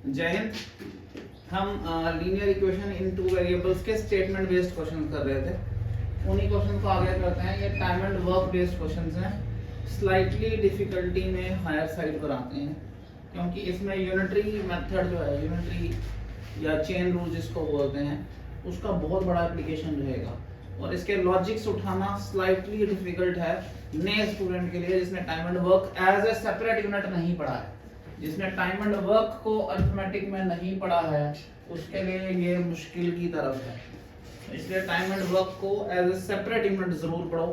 जय हिंद। हम linear equation in two variables के स्टेटमेंट बेस्ड क्वेश्चन कर रहे थे। उन्हीं क्वेश्चन को आगे करते हैं। ये time and work based questions हैं। स्लाइटली डिफिकल्टी में हायर साइड पर आते हैं क्योंकि इसमें यूनिटरी मेथड जो है, यूनिटरी या चेन रूल जिसको बोलते हैं, उसका बहुत बड़ा एप्लीकेशन रहेगा और इसके लॉजिक्स उठाना स्लाइटली डिफिकल्ट है नए स्टूडेंट के लिए जिसने time and work as a separate unit नहीं पढ़ा है। जिसने टाइम एंड वर्क को अरिथमेटिक में नहीं पढ़ा है उसके लिए ये मुश्किल की तरफ है। इसलिए टाइम एंड वर्क को एज ए सेपरेट यूनिट जरूर पढ़ो।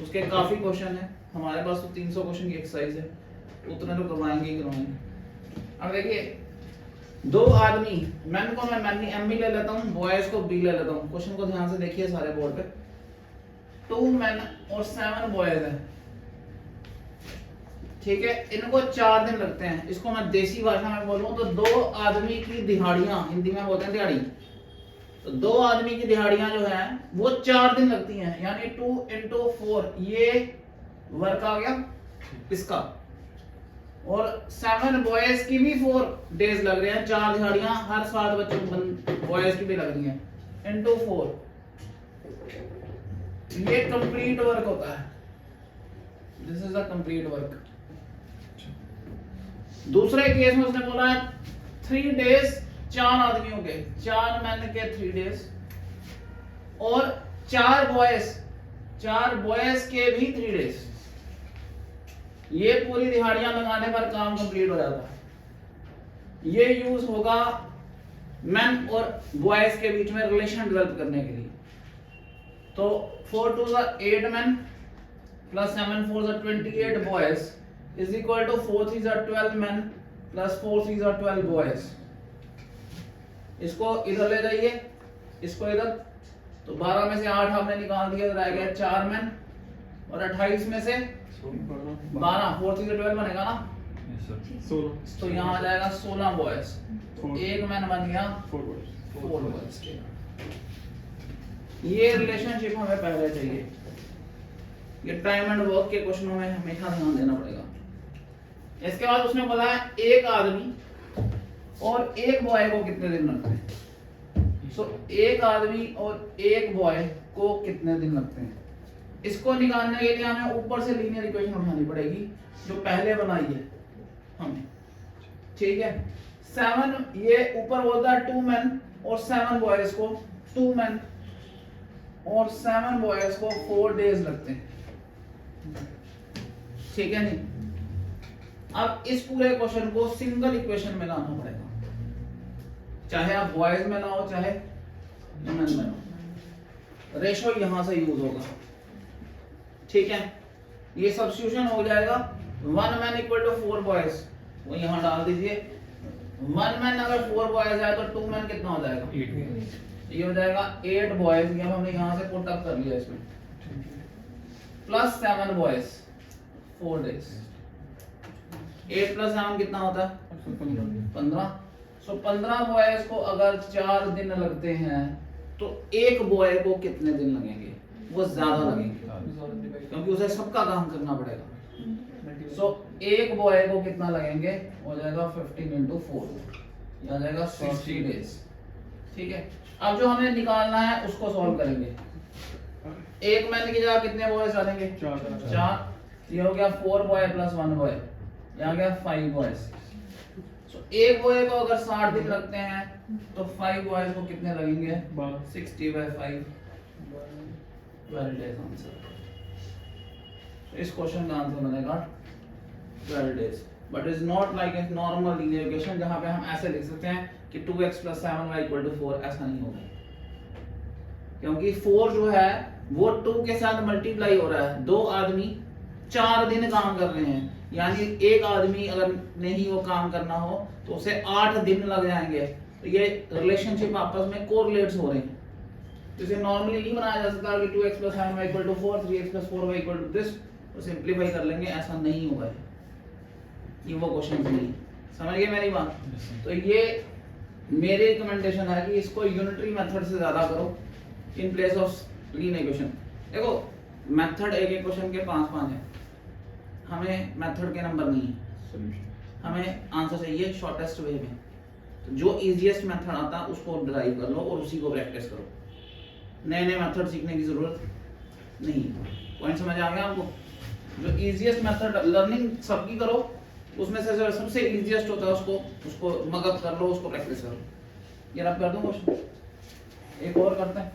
उसके काफी क्वेश्चन है, हमारे पास तो 300 क्वेश्चन की एक्सरसाइज है, उतने तो करवाएंगे ही करवाएंगे। अब देखिए, दो आदमी, मैन को मैं एम भी ले लेता हूँ, बॉयज को बी ले लेता हूँ। क्वेश्चन को ध्यान से देखिए सारे बोर्ड पे। 2 मैन और 7 बॉयज हैं, ठीक है। इनको 4 दिन लगते हैं। इसको मैं देसी भाषा में बोलूं तो 2 आदमी की दिहाड़ियां, हिंदी में बोलते हैं दिहाड़ी, तो 2 आदमी की दिहाड़ियां जो है वो 4 दिन लगती हैं, यानी 2 into 4 ये वर्क आ गया इसका। और 7 बॉयज की भी 4 डेज लग रहे हैं, 4 दिहाड़ियां हर 7 बच्चों बॉयज की भी लग रही हैं into 4। ये कंप्लीट वर्क होता है। This is a complete work. दूसरे केस में उसने बोला है 3 डेज 4 आदमियों के, 4 मैन के 3 डेज और 4 बॉयज के भी 3 डेज। ये पूरी दिहाड़ियां लगाने पर काम कंप्लीट हो जाता है। ये यूज होगा मैन और बॉयज के बीच में रिलेशन डेवलप करने के लिए। तो 4 2 8 man plus 7 4 28 boys is equal to 4 3 are 12 men plus 4 3 are 12 boys। इसको इधर ले जाइए, इसको इधर, तो 12 में से 8 हमने निकाल दिया, रह गया 4 men और 28 में से 12, 4 3 12 बनेगा ना, 16, तो यहाँ आ जाएगा 16 बॉयज। तो एक मैन बन गया 4 बॉयज। ये रिलेशनशिप हमें पहले चाहिए। ये टाइम एंड वर्क के क्वेश्चनों में हमेशा ध्यान देना पड़ेगा। इसके बाद उसने बताया एक आदमी और एक बॉय को कितने दिन लगते हैं। सो एक आदमी और एक बॉय को कितने दिन लगते हैं, इसको निकालने के लिए हमें ऊपर से लीनियर इक्वेशन उठानी पड़ेगी जो पहले बनाई है हमने, ठीक है। 7 ये ऊपर बोलता है 2 मैन और 7 बॉयज को, 2 मैन और 7 बॉयज को 4 डेज लगते हैं, ठीक है। नहीं, अब इस पूरे क्वेश्चन को सिंगल इक्वेशन में लाना पड़ेगा, चाहे आप बॉयज में लाओ चाहे मैन में लाओ। रेशो यहां से यूज होगा, ठीक है। ये सब्स्टिट्यूशन हो जाएगा 1 मैन इक्वल टू 4 बॉयज, वो यहां डाल दीजिए। 1 मैन अगर 4 बॉयज है तो 2 मैन कितना हो जाएगा, 8। ये हो जाएगा 8 बॉयज, ये हमने यहां से पुट अप कर लिया इसमें, प्लस 7 बॉयज 4 डेज। 8 प्लस 7 कितना होता है 15। सो 15 बॉयज को अगर 4 दिन लगते हैं तो एक बॉय को कितने दिन लगेंगे, वो ज्यादा लगेंगे क्योंकि उसे सबका काम करना पड़ेगा। सो एक बॉय को कितना लगेंगे, हो जाएगा 15 into 4, या जाएगा 60 डेज, ठीक है। अब जो हमें निकालना है उसको सॉल्व करेंगे। एक मैन की जगह कितने बॉयज डालेंगे, 4। ये हो गया 4 बॉय प्लस 1 बॉय, यहाँ गया 5 बॉयज। सो एक बॉय को अगर 60 दिन लगते हैं तो 5 बॉयज को कितने लगेंगे, 60/5, 12 डेज आंसर। तो इस क्वेश्चन का आंसर बनेगा 12 days. But is not like a normal linear equation जहां पे हम ऐसे लिख सकते हैं कि 2x + 7y = 4, ऐसा नहीं होगा क्योंकि 4 जो है वो 2 के साथ मल्टीप्लाई हो रहा है। 2 आदमी 4 दिन काम कर रहे हैं, यानी एक आदमी अगर नहीं वो काम करना हो तो उसे 8 दिन लग जाएंगे। तो ये रिलेशनशिप आपस में कोरिलेट्स हो रहे हैं। तो इसे नॉर्मली नहीं बनाया जा सकता कि 2x + 7y = 4, 3x + 4y = this, तो सिंपलीफाई कर लेंगे, ऐसा नहीं होगा। ये वो क्वेश्चन नहीं, समझ गए मेरी बात। तो ये मेरी रिकमेंडेशन है कि इसको यूनिटरी मेथड से ज्यादा करो in place of linear equation. देखो मेथड एक क्वेश्चन के 5-5 है, हमें मेथड के नंबर नहीं है, हमें आंसर चाहिए शॉर्टेस्ट वे में। तो जो इजीएस्ट मेथड आता है उसको ड्राइव कर लो और उसी को प्रैक्टिस करो, नए नए मेथड सीखने की जरूरत नहीं। पॉइंट समझ आ गया आपको? जो इजीएस्ट मेथड लर्निंग सबकी करो, उसमें से जो सबसे इजीएस्ट होता है उसको मगअप कर लो, उसको प्रैक्टिस करो। यार आप कर दो क्वेश्चन, एक और करते हैं।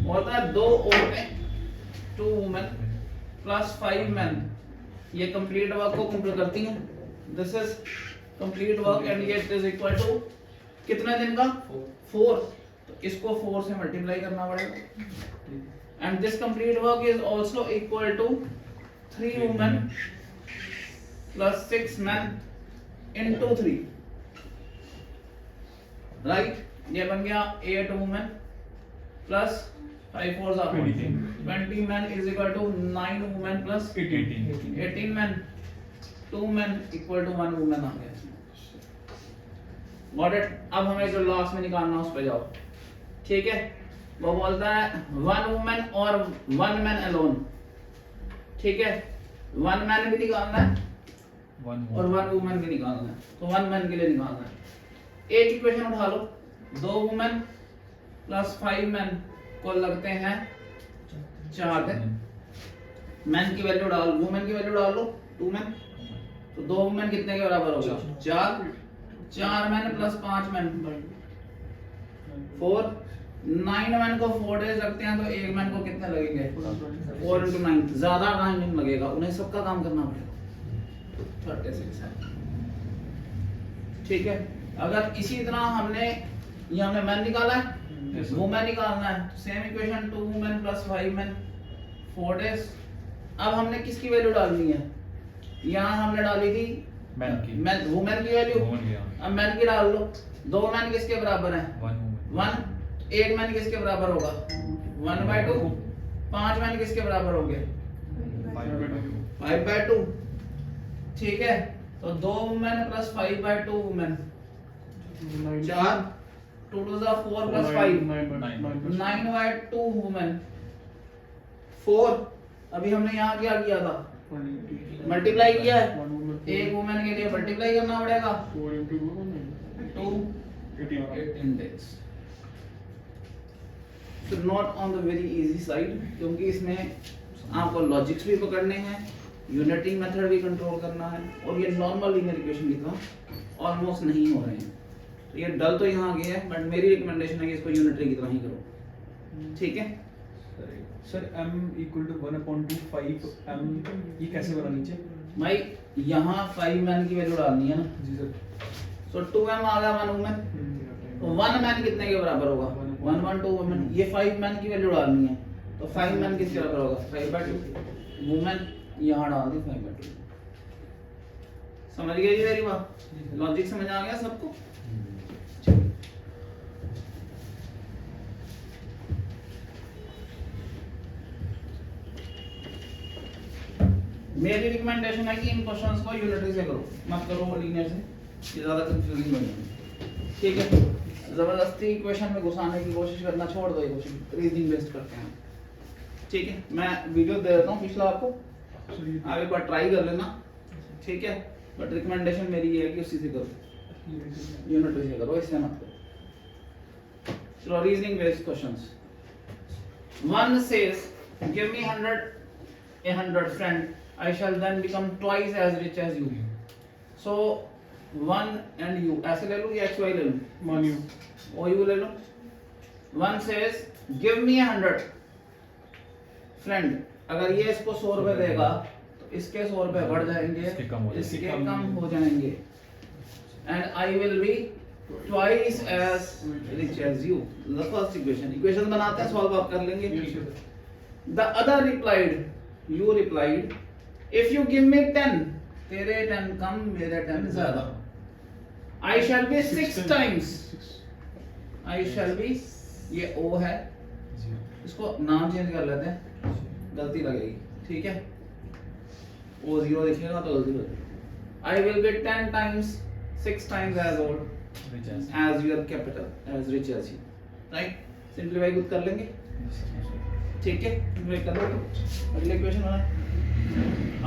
बोलता है 2 औरतें 2 वुमेन प्लस 5 मैन ये कंप्लीट वर्क को कंप्लीट करती हैं। This is complete work and ये इट इज इक्वल टू कितने दिन का 4, तो इसको 4 से मल्टीप्लाई करना पड़ेगा। And this complete work is also equal to 3 women plus 6 man into 3, right? ये बन गया 8 women plus 5 4s are 20 men is equal to 9 women plus 18 men, 2 men equal to 1 woman आ गया। Got it? अब हमें जो last में निकालना उस पे जाओ, ठीक है? वो बोलता है 1 woman और 1 man alone, ठीक है? 1 man भी निकालना है और 1 woman भी निकालना है, तो 1 man के लिए निकालना है। एक इक्वेशन उठा लो, 2 women प्लस 5 men को लगते हैं 4 दिन। मैन की वैल्यू डाल, वुमेन की वैल्यू डाल लो 2 मैन, तो 2 वुमेन कितने के बराबर होगा 4 मैन प्लस 5 मैन 4, 9 मैन को 4 डेज लगते हैं, तो 1 मैन को कितने लगेंगे 4 into 9, ज्यादा टाइम लगेगा, उन्हें सबका काम करना पड़ेगा। 36 है, ठीक है? अगर इसी तरह हमने मैन निकाला है, वुमेन निकालना है, same equation 2 women plus 5 man 4 days. अब हमने किसकी वैल्यू डालनी है? यहाँ हमने डाली थी मैन वुमेन की वैल्यू, अब मैन की डाल लो। 2 मैन किसके बराबर है 1, 1 मैन किसके बराबर होगा 1/2, 5 मैन किसके बराबर होंगे 5/2, ठीक है? तो 2 women plus 5/2 women 4, 2 to the 4 plus 5 9/2 women 4। अभी हमने यहाँ क्या किया था मल्टीप्लाई किया है, एक वुमेन के लिए मल्टीप्लाई करना पड़ेगा 2 18 days। So not on the very easy side, क्योंकि इसमें आपको लॉजिक्स भी पकड़ने हैं, यूनिटी मेथड भी कंट्रोल करना है, और ये नॉर्मल लीनियर इक्वेशन की तरह ऑलमोस्ट नहीं हो रहे हैं। तो ये डल तो यहाँ आ गया है, बट मेरी रिकमेंडेशन है कि इसको यूनिटरी की तरह ही करो, ठीक है? Sir m equal to 1/2 5 m ये कैसे बना नीचे? भाई यहाँ 5 मैन की वैल्यू डालनी है ना जी सर। सो 2m आ गया 1 वुमेन, तो 1 मैन कितने के बराबर होगा 1/2 वुमेन। ये 5 मैन की वैल्यू डालनी है, तो 5 मैन किसके बराबर होगा 5/2 वुमेन, यहाँ डाल दी 5/2। समझ गए जी मेरी बात? लॉजिक समझ आ गया सबको? मेरी रिकमेंडेशन है कि इन क्वेश्चंस को यूनिटरी से करो, मत करो लीनियर से, ये ज्यादा कंफ्यूजिंग बन जाएगा, ठीक है? जबरदस्ती इक्वेशन में घुसाने की कोशिश करना छोड़ दो, ये क्वेश्चन रीजनिंग बेस्ड करते हैं, ठीक है? मैं वीडियो दे देता हूँ पिछला आपको, आप एक बार ट्राई कर लेना, ठीक है? बट रिकमेंडेशन मेरी ये है कि उसी से करो, यूनिटरी से करो, इससे मत करो। चलो reasoning based questions. One says, give me 100 friend, I shall then become twice as rich as you. So 1 and you ऐसे ले लो या xy ले लो, 1 u o u ले लो। One says, give me 100 friend, अगर ये इसको 100 रुपए देगा तो इसके 100 रुपए बढ़ जाएंगे, इसके कम हो जाएंगे, and I will be twice as rich as you. The first equation. Equation बनाते हैं, solve आप कर लेंगे। The other replied, you replied, if you give me 10, तेरे 10 कम, मेरे 10 ज़्यादा, I shall be 6 times. I shall be, ये O है, इसको नाम चेंज कर लेते हैं, गलती लगेगी, ठीक है? O 0 दिखेगा तो गलती लगेगी। I will be 10 times, 6 times as old as your capital, as rich as you, right? Simplify कुछ कर लेंगे? ठीक है, सिंप्लीफाई कर लो तो अगले क्वेश्चन वाला।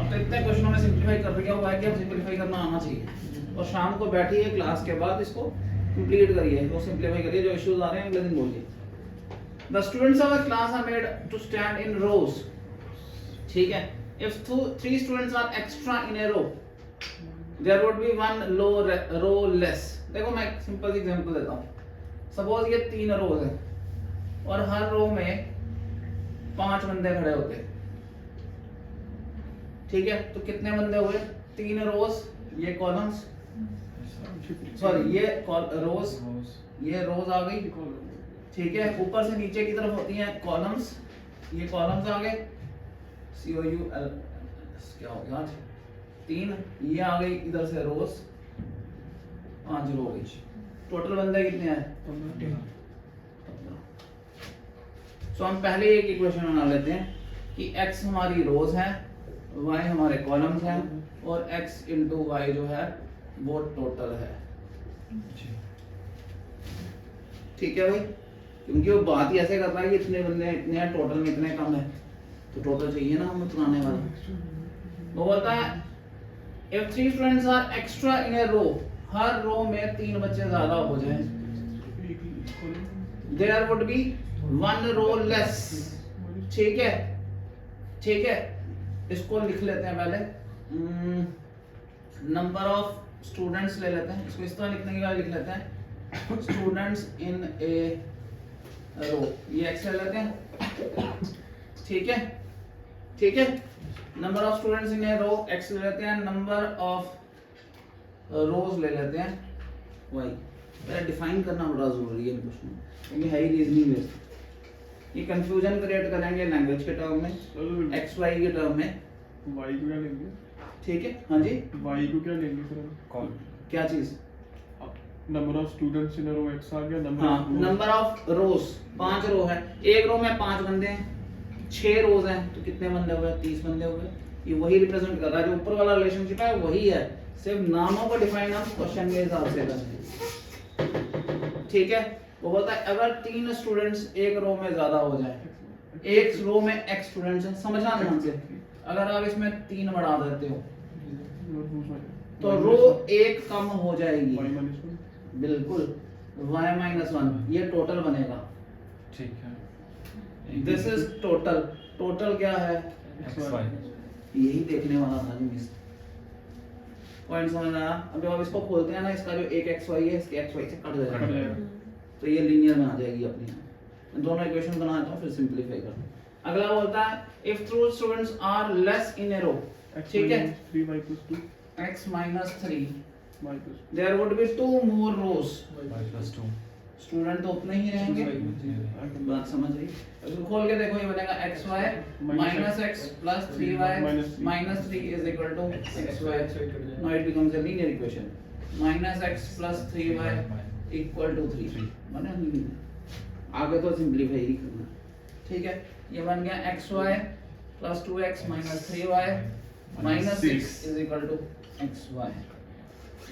अब तो इतने क्वेश्चनों में सिंप्लीफाई कर लिया हुआ है कि अब सिंप्लीफाई करना आना चाहिए, और शाम को बैठिए क्लास के बाद इसको कंप्लीट करिए, वो सिंप्लीफाई करिए, जो इश्यूज आ रहे हैं अगले दिन बोलिए। The students of a class are made to stand in rows, ठीक है, if 3 students are extra in a row there would be one row less। देखो मैं एक सिंपल एग्जांपल देता हूँ, सपोज ये 3 रोज है और हर रो में 5 बंदे खड़े होते हैं, ठीक है, तो कितने बंदे हुए? 3 रोज, ये कॉलम्स, सॉरी ये रोज, ये रोज आ गई, ठीक है, ऊपर से नीचे की तरफ होती हैं कॉलम्स, ये कॉलम्स आ गए, COUL क्या हो गया आज 3, ये आ गई इधर से रोज, 5 रो हो गई, टोटल बंदे कितने हैं? सो हम पहले एक इक्वेशन बना लेते हैं कि x हमारी रोज है, y हमारे कॉलम्स हैं, और x इंटू वाई जो है वो टोटल है, ठीक है भाई, क्योंकि वो बात ही ऐसे कर रहा है कि इतने बंदे हैं, इतने हैं, टोटल में इतने कम है, तो टोटल चाहिए ना हमें पुराने वाला। वो बोलता है if 3 students are extra in a row, हर रो में 3 बच्चे ज्यादा हो जाएं, there would be 1 row less, ठीक है, ठीक है, इसको लिख लेते हैं पहले, नंबर ऑफ स्टूडेंट्स ले लेते हैं, इसको इस तरह लिखने के बाद लिख लेते हैं स्टूडेंट्स इन ए रो, ये x ले लेते हैं, ठीक है, ठीक है, number of students in a row x ले लेते हैं, नंबर ऑफ रोज ले लेते हैं y। पहले डिफाइन करना बड़ा जरूरी है क्वेश्चन में, क्योंकि है ही रीजनिंग बेस्ड, ये कंफ्यूजन क्रिएट करेंगे लैंग्वेज के टर्म में, x y के टर्म में, y को क्या लेंगे? ठीक है, हाँ जी, y को क्या लेंगे फिर? कौन क्या चीज? Number of students in a row x आ गया, नंबर ऑफ रोज, 5 रो है, एक रो में 5 बंदे हैं, 6 रोज हैं, तो कितने बंदे हुए? 30 बंदे हुए। ये वही रिप्रेजेंट कर रहा है, जो ऊपर वाला रिलेशनशिप है वही है, सिर्फ नामों को डिफाइन हम क्वेश्चन के हिसाब से करते हैं, ठीक है। वो बोलता है अगर 3 स्टूडेंट्स एक रो में ज्यादा हो जाए, एक रो में x स्टूडेंट्स हैं, समझना ध्यान से, अगर आप इसमें 3 बढ़ा देते हो तो रो एक कम हो जाएगी, बिल्कुल, y-1 ये टोटल बनेगा, ठीक है, दिस इज टोटल, टोटल क्या है? xy, यही देखने वाला था मिस, पॉइंट समझ आया? अब जब आप इसको खोलते हैं ना, इसका जो एक xy है इसके xy से कट जाएगा, तो ये लीनियर में आ जाएगी अपनी। मैं दोनों इक्वेशन बनाता हूं फिर सिंपलीफाई करता हूं। अगला बोलता है if two students are less in a row, ठीक है, 3y + 2 x minus 3 y + 2 there would be 2 more rows, y + 2 student तो उतने ही रहेंगे, बात समझ रही? इसको खोल के देखो, ये बनेगा xy minus x plus 3y minus 3 is equal to xy, now it becomes a linear equation, minus x plus 3y equal to 3, बना नहीं? आगे तो सिंपलीफाई ही करना, ठीक है, ये बन गया xy plus 2x minus 3y minus 6 is equal to xy,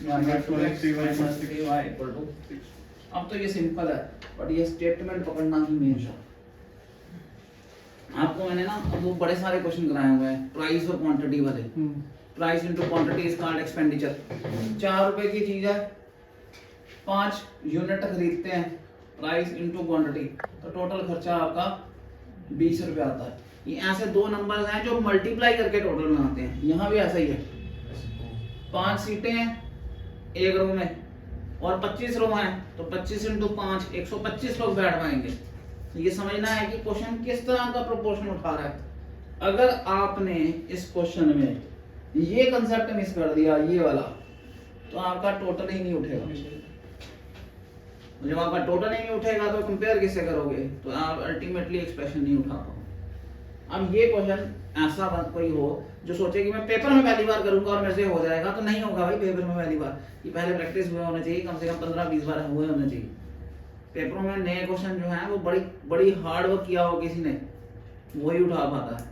minus 2x minus 3y equal to 6। अब तो ये सिंपल है, बट ये स्टेटमेंट पकड़ना ही मेन है। आपको मैंने ना वो बड़े सारे क्वेश्चन कराए हुए हैं प्राइस और क्वांटिटी वाले, price into quantity is called expenditure. 4 रुपए की चीज है, 5 यूनिट खरीदते हैं, प्राइस इनटू क्वांटिटी, तो टोटल खर्चा आपका 20 रुपए आता है। ये ऐसे 2 नंबर्स हैं जो मल्टीप्लाई करके टोटल में आते हैं, यहाँ भी ऐसा ही है। 5 सीटें हैं एक रो में और 25 रो हैं, तो 25 इंटू 5 125 लोग बैठ पाएंगे। ये समझना है कि क्वेश्चन किस तरह का प्रोपोर्शन उठा रहा है। अगर आपने इस क्वेश्चन में ये कंसेप्ट मिस कर दिया, ये वाला, तो आपका टोटल ही नहीं उठेगा। जब आपका टोटल ही नहीं उठेगा तो कंपेयर किससे करोगे? तो आप अल्टीमेटली एक्सप्रेशन नहीं उठा पाओगे। अब ये क्वेश्चन ऐसा कोई हो जो सोचे कि मैं पेपर में पहली बार करूंगा और मेरे से हो जाएगा, तो नहीं होगा भाई पेपर में पहली बार। ये पहले प्रैक्टिस हुए होने चाहिए, कम से कम 15-20 बार हुए होने चाहिए। पेपरों में नए क्वेश्चन जो है वो बड़ी हार्ड वर्क किया हो किसी ने, वही उठा पाता है।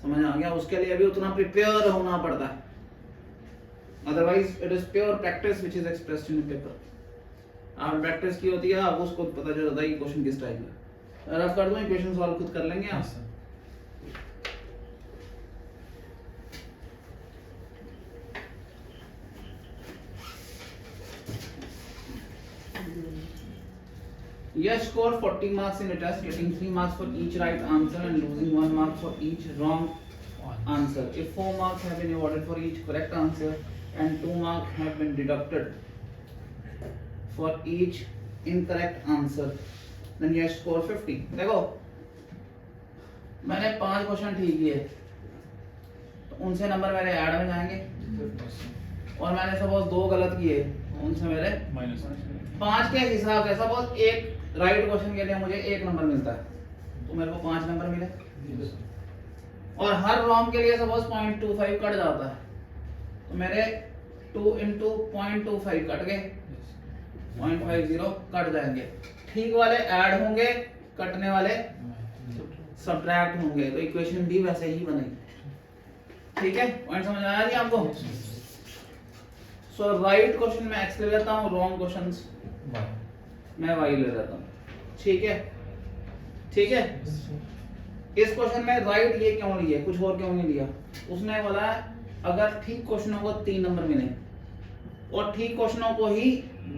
समझ आ गया? उसके लिए भी उतना प्रिपेयर होना पड़ता है, otherwise it is pure practice which is expressed in paper. आप प्रैक्टिस की होती है, आप उसको पता चल जाता है कि क्वेश्चन किस टाइप का। रफ कर दूं, इक्वेशन सॉल्व खुद कर लेंगे आप। Yes scored 40 marks in a test, getting 3 marks for each right answer and losing 1 mark for each wrong answer. If 4 marks have been awarded for each correct answer and 2 marks have been deducted for each incorrect answer, then yes score 50. देखो मैंने 5 question ठीक किए तो उनसे number मेरे add में जाएंगे, और मैंने सपोज 2 गलत किए उनसे मेरे माइनस 5 के हिसाब से सपोज एक राइट क्वेश्चन के लिए मुझे 1 नंबर मिलता है तो मेरे को 5 नंबर मिले, और हर रॉन्ग के लिए सपोज 0.25 कट जाता है तो मेरे 2 into 0.25 कट गए, 0.50 कट जाएंगे। ठीक वाले ऐड होंगे, कटने वाले सब्ट्रैक्ट होंगे, तो इक्वेशन भी वैसे ही बनेगी। ठीक है, पॉइंट समझ आया जी आपको? सो राइट क्वेश्चन में एक्स ले लेता हूँ, रॉन्ग क्वेश्चंस मैं वाई ले लेता हूँ। ठीक है, ठीक है। इस क्वेश्चन में राइट ये क्यों लिए, कुछ और क्यों नहीं लिया? उसने बोला अगर ठीक क्वेश्चनों को 3 नंबर मिले और ठीक क्वेश्चनों को ही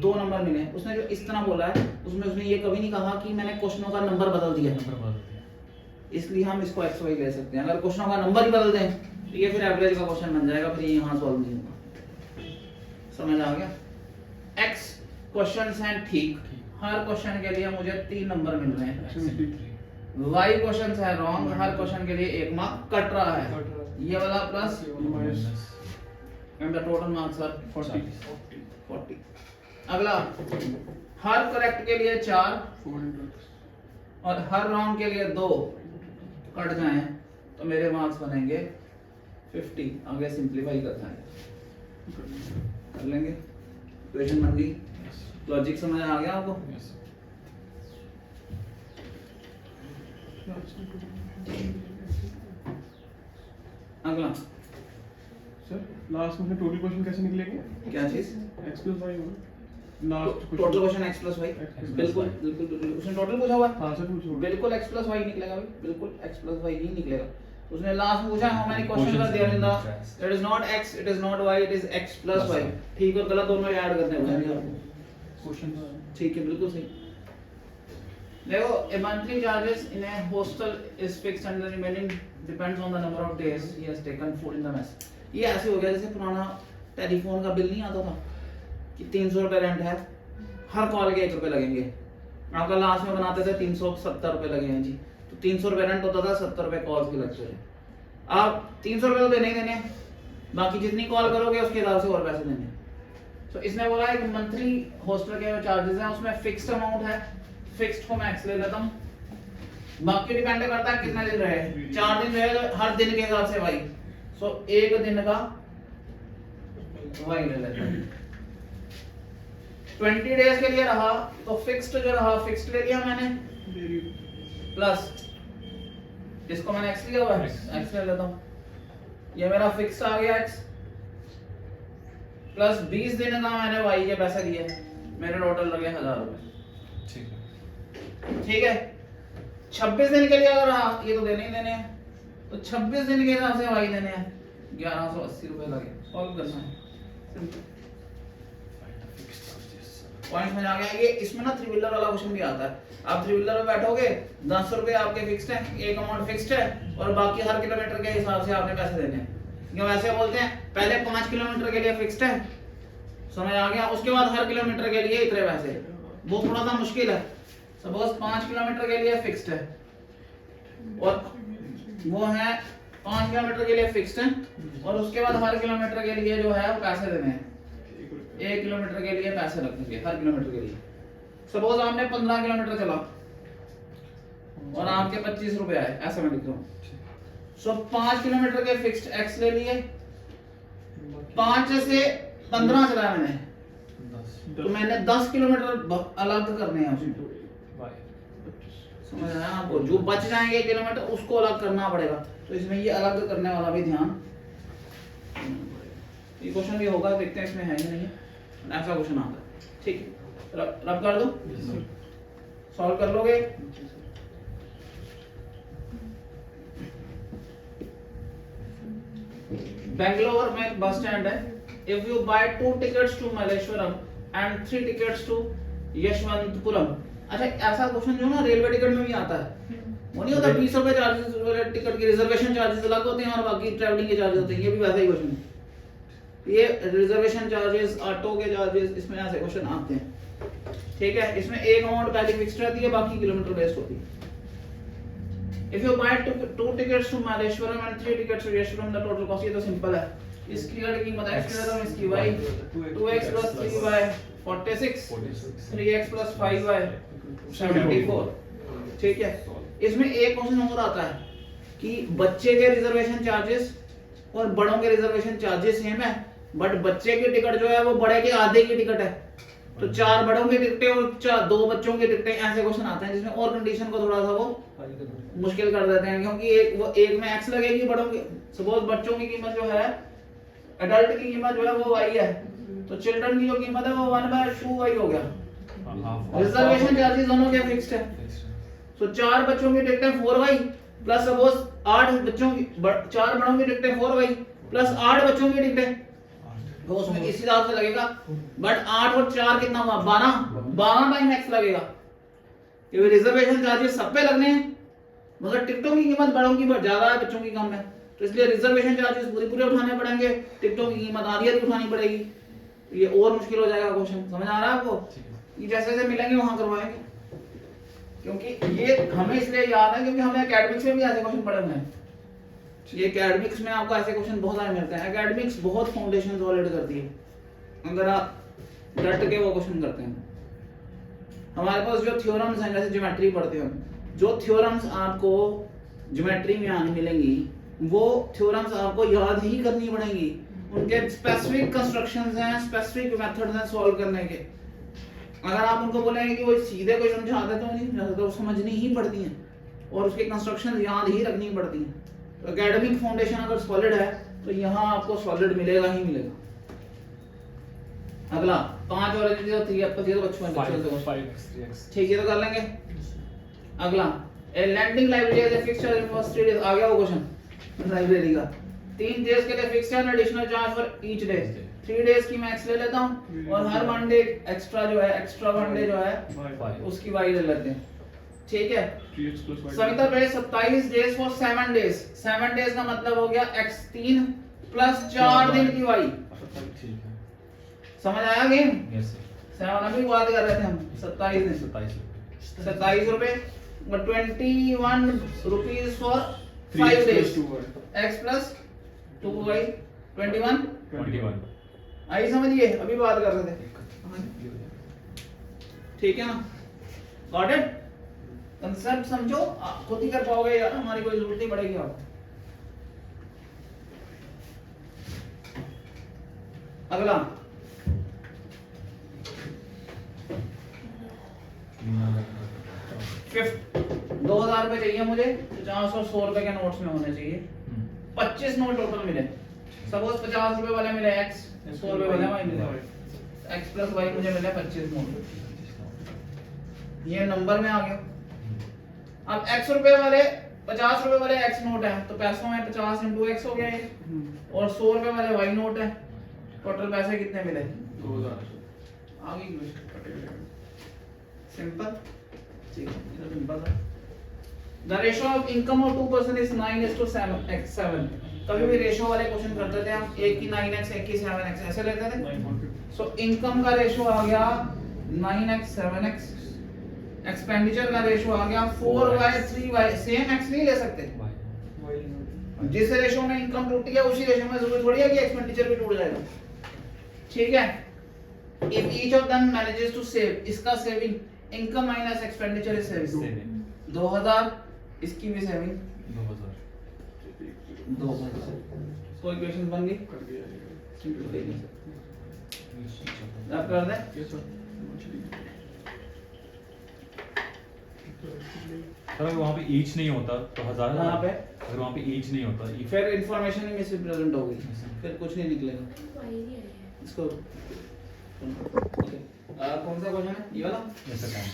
2 नंबर मिले। उसने जो इस तरह बोला है उसमें उसने ये कभी नहीं कहा कि मैंने क्वेश्चनों का नंबर बदल दिया, इसलिए हम इसको एक्स वाई ले सकते हैं। अगर क्वेश्चनों का नंबर ही बदल दें तो ये फिर एवरेज का क्वेश्चन बन जाएगा, फिर ये यहाँ सॉल्व नहीं होगा। समझ आ गया? एक्स क्वेश्चंस हैं ठीक, हर क्वेश्चन के लिए मुझे 3 नंबर मिल रहे हैं। वाई क्वेश्चंस है रॉन्ग, हर क्वेश्चन के लिए 1 मार्क कट रहा है। ये वाला plus and the total marks are 40। अगला, हर करेक्ट के लिए 4 और हर रॉन्ग के लिए 2 कट जाएं तो मेरे मार्क्स बनेंगे 50। आगे सिंपलीफाई कर जाएंगे, कर लेंगे। इक्वेशन बन गई, लॉजिक समझ आ गया आपको? अगला सर लास्ट में टोटल क्वेश्चन कैसे निकलेंगे? क्या चीज? x plus y होगा last total question x plus y। बिल्कुल बिल्कुल बिल्कुल, उसने टोटल पूछा हुआ है। हां सर पूछो। बिल्कुल x plus y निकलेगा भाई, बिल्कुल x plus y ही निकलेगा। उसने लास्ट में पूछा how many questions are there in the, it is not x, it is not y, it is x plus y। ठीक और गलत दोनों ऐड करने हैं क्वेश्चन। ठीक है, बिल्कुल सही। देखो, a monthly charges in a hostel is fixed and the remaining depends on the number of days he has taken food in the mess। ये ऐसे हो गया जैसे पुराना टेलीफोन का बिल नहीं आता था कि 300 रुपए रेंट है, हर कॉल के 1 रुपए लगेंगे। आपका लास्ट में बनाते थे 370 रुपए लगे हैं जी, तो 300 रुपए रेंट होता था, 70 रुपए कॉल्स के लगते थे। आप 300 रुपए तो देने ही देने, बाकी जितनी कॉल करोगे उसके हिसाब से और पैसे देने। तो इसने बोला है कि मंथली हॉस्टल के जो चार्जेस हैं उसमें फिक्स्ड अमाउंट है, फिक्स्ड को मैं एक्स ले लेता हूँ, बाकी डिपेंड करता है कितने दिन रहे। 4 दिन रहे तो हर दिन के हिसाब से वाई, सो 1 दिन का वाई ले लेता हूँ। 20 डेज के लिए रहा तो फिक्स्ड जो रहा फिक्स्ड ले लिया मैंने, प्लस इसको मैंने एक्स लिया हुआ है, एक्स ले लेता हूँ। ये मेरा फिक्स्ड आ गया एक्स, प्लस 20 दिन का मैंने वाई के पैसे दिए, मेरे टोटल लगे 1000 रुपए। ठीक है। 26 दिन के लिए अगर ये तो देने ही देने हैं, तो 26 दिन के हिसाब से वाई देने हैं, 1180 रुपए लगे। सॉल्व करना है, पॉइंट में आ गया। ये इसमें ना 3 व्हीलर वाला क्वेश्चन भी आता है। आप 3 व्हीलर में बैठोगे, 10 रुपए आपके फिक्स्ड है, एक अमाउंट फिक्स्ड है, और बाकी हर किलोमीटर के हिसाब से आपने पैसे देने हैं। क्यों वैसे बोलते हैं, पहले 5 किलोमीटर के लिए फिक्स्ड है, समझ आ गया, उसके बाद हर किलोमीटर के लिए इतने पैसे। वो थोड़ा सा मुश्किल है। सपोज 5 किलोमीटर के लिए फिक्स्ड है और वो है 5 किलोमीटर के लिए फिक्स्ड है, और उसके बाद हर किलोमीटर के लिए जो है वो पैसे देने हैं। 1 किलोमीटर के लिए पैसे रखेंगे हर किलोमीटर के लिए। सपोज आपने 15 किलोमीटर चला और आपके 25 रुपए आए, ऐसे मैं लिख रहा हूँ। सो 5 किलोमीटर के फिक्स्ड एक्स ले लिए, 5 से 15 चलाया मैंने, तो मैंने 10 किलोमीटर अलग करने हैं उसमें। समझ आया आपको? जो बच जाएंगे किलोमीटर उसको अलग करना पड़ेगा, तो इसमें ये अलग करने वाला भी ध्यान। ये क्वेश्चन भी होगा, देखते हैं इसमें है या नहीं है। ऐसा क्वेश्चन आता है, ठीक है। रब कर दो, सॉल्व कर लोगे। बेंगलोर में एक बस स्टैंड है, if you buy 2 tickets to Malleshwaram and 3 tickets to Yashwantpuram. अच्छा ऐसा क्वेश्चन जो ना रेलवे टिकट में भी आता है, वो नहीं होता 20 रुपए चार्जेस टिकट की, रिजर्वेशन चार्जेस अलग होते हैं और बाकी ट्रैवलिंग के चार्जेस होते हैं, ये भी वैसा ही क्वेश्चन है। ये रिजर्वेशन चार्जेस, ऑटो के चार्जेस, इसमें ऐसे क्वेश्चन आते हैं, ठीक है। इसमें एक अमाउंट पहले फिक्स्ड रहती है, बाकी किलोमीटर बेस्ड होती है। If you buy 2 tickets to Malleshwaram and 3 tickets to Yeshwaram, the total cost, ये तो सिंपल है। इसकी की कीमत x ले रहा हूँ, इसकी y 2x plus 3y 46, 3x plus 5y 74, ठीक है। इसमें एक क्वेश्चन और आता है कि बच्चे के रिजर्वेशन चार्जेस और बड़ों के रिजर्वेशन चार्जेस सेम है, बट बच्चे की टिकट जो है वो बड़े के आधे की टिकट है, तो 4 बड़ों की टिकटें और 2 बच्चों की टिकटें, ऐसे क्वेश्चन आते हैं जिसमें और कंडीशन को थोड़ा सा वो मुश्किल कर देते हैं, क्योंकि एक में x लगेगी बड़ों की, सपोज बच्चों की कीमत जो है, एडल्ट की कीमत जो है वो y है, तो चिल्ड्रन की जो कीमत है वो 1/2y हो गया। रिजर्वेशन चार्जेस दोनों के फिक्स्ड है, तो 4 बच्चों की टिकटें 4y प्लस सपोज 8 बच्चों की 4 बड़ों की टिकटें 4y प्लस 8 बच्चों की टिकटें, तो उसमें इस हिसाब से लगेगा, बट 8 और 4 कितना हुआ 12 टाइम x लगेगा, क्योंकि रिजर्वेशन चार्जेस सब पे लगने हैं, मगर टिकटों की कीमत बड़ों की ज्यादा है, बच्चों की कम है, तो इसलिए रिजर्वेशन चार्जेस पूरे उठाने पड़ेंगे, टिकटों की कीमत आधी उठानी पड़ेगी, तो ये और मुश्किल हो जाएगा क्वेश्चन। समझ आ रहा है आपको? ये जैसे जैसे मिलेंगे वहां करवाएंगे, क्योंकि ये हमें इसलिए याद है क्योंकि हमें एकेडमिक्स में भी ऐसे क्वेश्चन पढ़े हुए हैं। ये एकेडमिक्स में आपको ऐसे क्वेश्चन बहुत सारे मिलते हैं, एकेडमिक्स बहुत फाउंडेशन सॉलिड करती है अगर आप डट के वो क्वेश्चन करते हैं। हमारे पास जो थ्योरम्स हैं, जैसे ज्योमेट्री पढ़ते हैं, जो थ्योरम्स आपको ज्योमेट्री में आने मिलेंगी वो थ्योरम्स आपको याद ही करनी पड़ेंगी, उनके स्पेसिफिक कंस्ट्रक्शंस हैं, स्पेसिफिक मेथड्स हैं सॉल्व करने के। अगर आप उनको बोलेंगे कि वो सीधे कोई समझा दे तो नहीं, तो समझनी ही पड़ती हैं और उसके कंस्ट्रक्शन याद ही रखनी पड़ती हैं। तो एकेडमिक फाउंडेशन अगर सॉलिड है तो यहाँ आपको सॉलिड मिलेगा ही मिलेगा। अगला 5 और 3 तो बच्चों ठीक है, तो कर लेंगे। अगला a lending library has a fixed charge for 3 days, आ गया वो क्वेश्चन लाइब्रेरी का। 3 डेज के लिए fixed and additional charge for each day. 3 days की मैं x ले लेता हूं और हर वन डे एक्स्ट्रा जो है, एक्स्ट्रा वन डे जो है उसकी y ले लेते हैं, ठीक है। सविता पे 27 डेज फॉर 7 डेज, 7 डेज का मतलब हो गया x 3 प्लस 4 दिन की y, समझ आया गेम? Yes sir. 7 अभी बात कर रहे थे हम, 27 रुपए और 21 rupees for 5 days, x plus 2y 21 आई समझिए, अभी बात कर रहे थे, ठीक है ना? Got it? कंसेप्ट समझो, आप खुद ही कर पाओगे यार, हमारी कोई जरूरत नहीं पड़ेगी आपको। अगला 2000 रुपए चाहिए मुझे, 50 और 100 रुपए के नोट्स में होने चाहिए। 25 नोट टोटल मिले, सपोज 50 रुपए वाले मिले x, 100 रुपए वाले y मिले, x प्लस y मुझे मिले 25 नोट, ये नंबर में आ गया। अब x रुपए वाले 50 रुपए वाले x नोट है, तो पैसों में 50 इंटू x हो गया ये, और 100 रुपए वाले y नोट है, टोटल पैसे कितने मिले? 2000। आ गई सिंपल, ठीक है, ये सिंपल है। The ratio of income of 2 person is 9:7. कभी भी रेशो वाले क्वेश्चन करते थे हम, एक की 9x एक की 7x ऐसे लेते थे। सो इनकम का रेशो आ गया 9x 7x, एक्सपेंडिचर का रेशो आ गया 4y 3y, सेम x नहीं ले सकते, जिस रेशो में इनकम टूटी है उसी रेशो में जरूरी थोड़ी है कि एक्सपेंडिचर भी टूट जाएगा, ठीक है। If each of them manages to save, इसका saving, income minus expenditure is saving 2000, इसकी भी सेविंग 2000। कोई क्वेश्चन बन गई? आप कर दें? अगर वहाँ पे एज नहीं होता तो 1000, वहाँ पे अगर वहाँ पे एज नहीं होता फिर इंफॉर्मेशन ही मिसरिप्रेजेंट होगी, फिर कुछ नहीं निकलेगा। इसको ओके कौन सा क्वेश्चन है ये वाला? Yes, sir, can.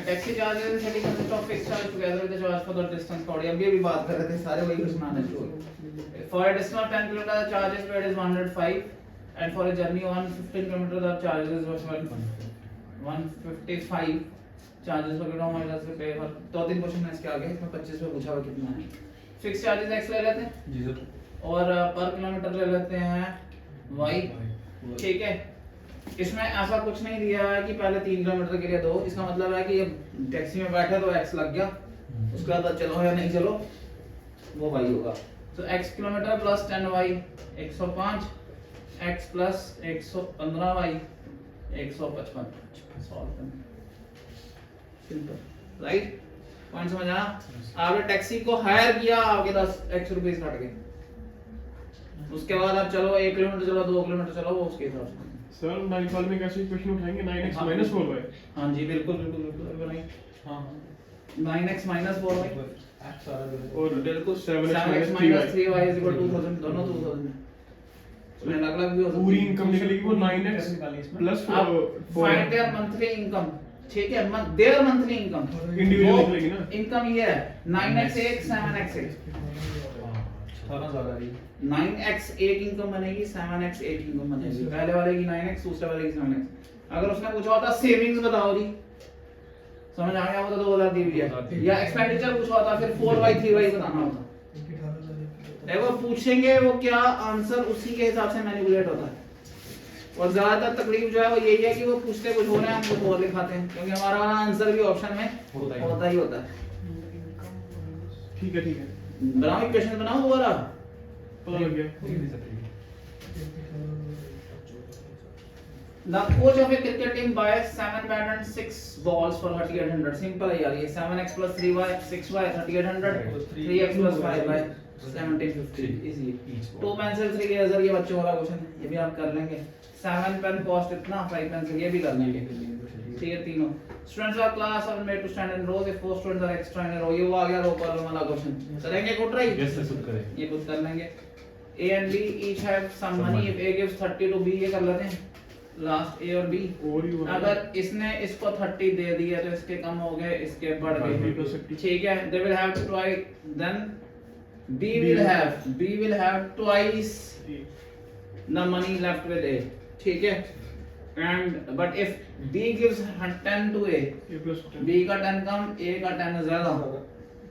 Taxi charges setting consist of fixed charge together with the charge for the distance covered. अभी बात कर रहे थे, सारे वही क्वेश्चन आने शुरू हुए। For a distance of 10 kilometre the charge is paid is 105 and for a journey on 15 kilometre the charge is 155 charges वगैरह हमारे से पे। और दो तीन क्वेश्चन है इसके आगे, इसमें 25 में पूछा हुआ कितना है। फिक्स चार्जेस x ले लेते हैं जी सर। और पर किलोमीटर ले लेते हैं y, ठीक है। इसमें ऐसा कुछ नहीं दिया है कि पहले 3 किलोमीटर के लिए दो, इसका मतलब है कि ये टैक्सी में बैठे तो x लग गया, उसके बाद चलो या नहीं चलो वो y होगा। तो x kilometre plus 10y 105, x plus 115y 155 solve करना सिंपल, राइट? पॉइंट समझ आया? आपने टैक्सी को हायर किया, आपके 10 रुपीस कट गए, उसके बाद आप चलो 1 किलोमीटर चलो 2 किलोमीटर चलो वो उसके हिसाब से। सर 9 वाले में कैसे इक्वेशन उठाएंगे 9x हाँ। minus 4y? हाँ जी बिल्कुल बिल्कुल बिल्कुल बनाइए। हाँ 9x minus 4y एक्स सारा और बिल्कुल 7x 7x minus 3y is equal to 2000, दोनों 2000 उसमें अलग-अलग भी हो सकती पूरी है। इनकम निकलेगी वो 9x प्लस आप फाइंड देयर मंथली इनकम, ठीक है? देयर मंथली इनकम इंडिविजुअल निकलेगी ना। इनकम ये है 9x 1 7x 1 18 ज्यादा है 9x एक इनकम बनेगी, 7x एक इनकम बनेगी। पहले वाले की 9x, दूसरे वाले की 7x। अगर उसने पूछा होता सेविंग्स बताओ जी, समझ आ गया? वो तो 2000 दी हुई है। या एक्सपेंडिचर पूछा होता फिर 4y 3y बताना होता। देखो पूछेंगे वो क्या, आंसर उसी के हिसाब से मैनिपुलेट होता है। और ज्यादातर तकलीफ जो है वो यही है कि वो पूछते कुछ हो रहे हैं, हम कुछ और लिखाते हैं, क्योंकि हमारा आंसर भी ऑप्शन में होता ही होता है। ठीक है बनाओ इक्वेशन बनाओ दोबारा। पता लग गया। The coach of a cricket team buys 7 bat and 6 balls for 3800. Simple है यार ये। 7x plus 3y 6y 3800, 3x plus 5y 1750 easy। 2 pencil 3 eraser ये बच्चों वाला क्वेश्चन है, ये भी आप कर लेंगे। 7 पेन कॉस्ट इतना, 5 pencil ये भी कर लेंगे। ठीक है तीनों। Students of class are made to stand in rows if 4 students are extra in a row। ये वो आ गया रो कॉलम वाला क्वेश्चन। करेंगे खुद ट्राई? यस सर, खुद करें। ये खुद कर लेंगे। A and B each have some money if A gives 30 to B, ये कर लेते हैं। लास्ट A और B, और ही हुआ। अगर इसने इसको 30 दे दिया तो इसके कम हो गए, इसके बढ़ गए, 30+30। ठीक है। They will have twice, then B will have twice the money left with A, ठीक है। And but if B gives 10 to A, A plus 10 B का 10 कम, A का 10 ज्यादा,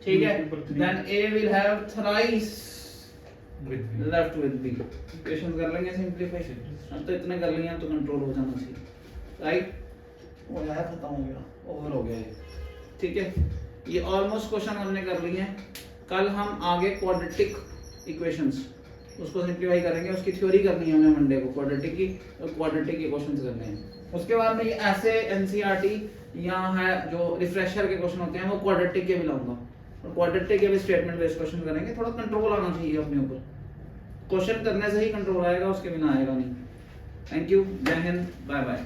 ठीक है। Then A will have thrice left with B। Equation कर लेंगे simplify. अब तो इतने कर लिए हैं तो कंट्रोल हो जाना चाहिए, राइट? वो यार खत्म हो गया, ओवर हो गया ये, ठीक है। ये ऑलमोस्ट क्वेश्चन हमने कर लिए हैं। कल हम आगे क्वाड्रेटिक इक्वेशंस उसको सिंपलीफाई करेंगे, उसकी थ्योरी करनी है हमें मंडे को क्वाड्रेटिक की, और क्वाड्रेटिक के क्वेश्चंस करने हैं। उसके बाद में ये ऐसे एनसीईआरटी यहाँ है जो रिफ्रेशर के क्वेश्चन होते हैं, वो क्वाड्रेटिक के भी लाऊंगा, और क्वाड्रेटिक के भी स्टेटमेंट बेस्ड क्वेश्चन करेंगे। थोड़ा कंट्रोल आना चाहिए अपने ऊपर, क्वेश्चन करने से ही कंट्रोल आएगा, उसके बिना आएगा नहीं। थैंक यू, जय हिंद, बाय बाय।